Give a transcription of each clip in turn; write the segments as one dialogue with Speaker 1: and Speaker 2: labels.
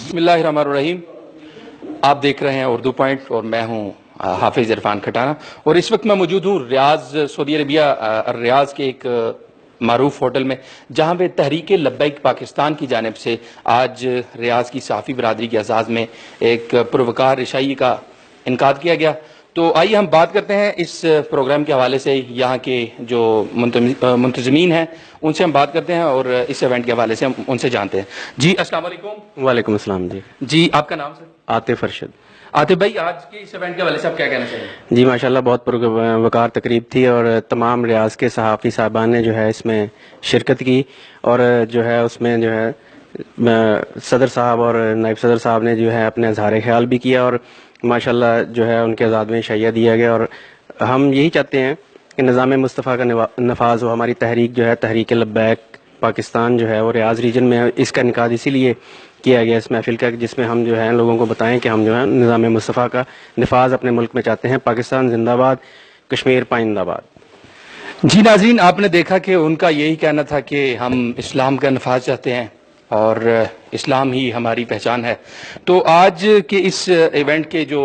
Speaker 1: बिस्मिल्लाहिर्रहमानिर्रहीम। आप देख रहे हैं उर्दू पॉइंट और मैं हूं हाफिज इरफान खटाना, और इस वक्त मैं मौजूद हूं रियाज, सऊदी अरबिया रियाज के एक मारूफ होटल में, जहां पे तहरीक लब्बैक पाकिस्तान की जानिब से आज रियाज की सहाफ़ी बरादरी के एजाज़ में एक पुरवकार इशाई का इनकाद किया गया। तो आइए हम बात करते हैं इस प्रोग्राम के हवाले से, यहाँ के जो मुंतज़मीन हैं उनसे हम बात करते हैं और इस इवेंट के हवाले से हम उनसे जानते हैं। जी अस्सलाम वालेकुम।
Speaker 2: वालेकुम अस्सलाम। जी
Speaker 1: आपका नाम सर?
Speaker 2: आतिफ अरशद।
Speaker 1: आतिफ भाई, आज के इस इवेंट के हवाले से आप क्या कहना चाहिए?
Speaker 2: जी माशाल्लाह बहुत पुरवकार तकरीब थी और तमाम रियाज के सहाफ़ी साहबान ने जो है इसमें शिरकत की, और जो है उसमें जो है सदर साहब और नायब सदर साहब ने जो है अपने इज़हार ख्याल भी किया, और माशाल्लाह जो है उनके आज़ाद में शैया दिया गया। और हम यही चाहते हैं कि निज़ाम मुस्तफ़ा का नफाज हो। हमारी तहरीक जो है तहरीक लब्बैक पाकिस्तान जो है वो रियाज रीजन में, इसका इनकाद इसीलिए किया गया इस महफिल का, जिसमें हम जो है लोगों को बताएं कि हम जो है निज़ाम मुस्तफ़ा का नफाज अपने मुल्क में चाहते हैं। पाकिस्तान जिंदाबाद, कश्मीर पाइंदाबाद।
Speaker 1: जी नाज़रीन, आपने देखा कि उनका यही कहना था कि हम इस्लाम का नफाज चाहते हैं और इस्लाम ही हमारी पहचान है। तो आज के इस इवेंट के जो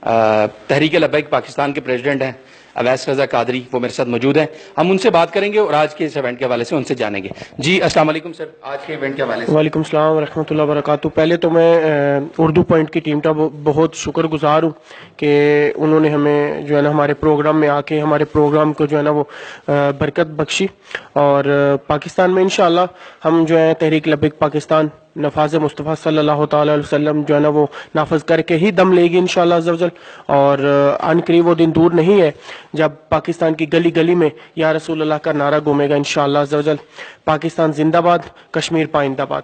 Speaker 1: तहरीक लब्बैक पाकिस्तान के प्रेसिडेंट हैं अवैस रज़ा कादरी, वो मेरे साथ मौजूद हैं। हम उनसे बात करेंगे और आज के इस इवेंट के हवाले से उनसे जानेंगे। जी अस्सलाम वालेकुम सर, आज के इवेंट के हवाले से।
Speaker 3: वालेकुम सलाम रहमतुल्लाहि व बरकातहू। पहले तो मैं उर्दू पॉइंट की टीम का बहुत शुक्रगुजार हूँ कि उन्होंने हमें जो है ना हमारे प्रोग्राम में आके हमारे प्रोग्राम को जो है ना वो बरकत बख्शी, और पाकिस्तान में इंशाअल्लाह हम जो है तहरीक लब्बैक पाकिस्तान नफाज मुस्तफ़ा सल्लल्लाहु अलैहि वसल्लम जो है ना वो नाफज करके ही दम लेगी इंशाअल्लाह अज़्ज़ा वजल। और अनकरीब वो दिन दूर नहीं है जब पाकिस्तान की गली गली में या रसूल अल्लाह का नारा घूमेगा इंशाअल्लाह अज़्ज़ा वजल। पाकिस्तान जिंदाबाद, कश्मीर पाइंदाबाद।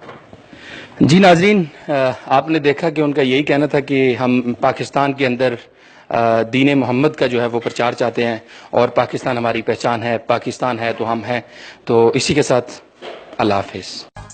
Speaker 1: जी नाज़रीन, आपने देखा कि उनका यही कहना था कि हम पाकिस्तान के अंदर दीन मोहम्मद का जो है वो प्रचार चाहते हैं और पाकिस्तान हमारी पहचान है, पाकिस्तान है तो हम हैं। तो इसी के साथ अल्लाह हाफिज़।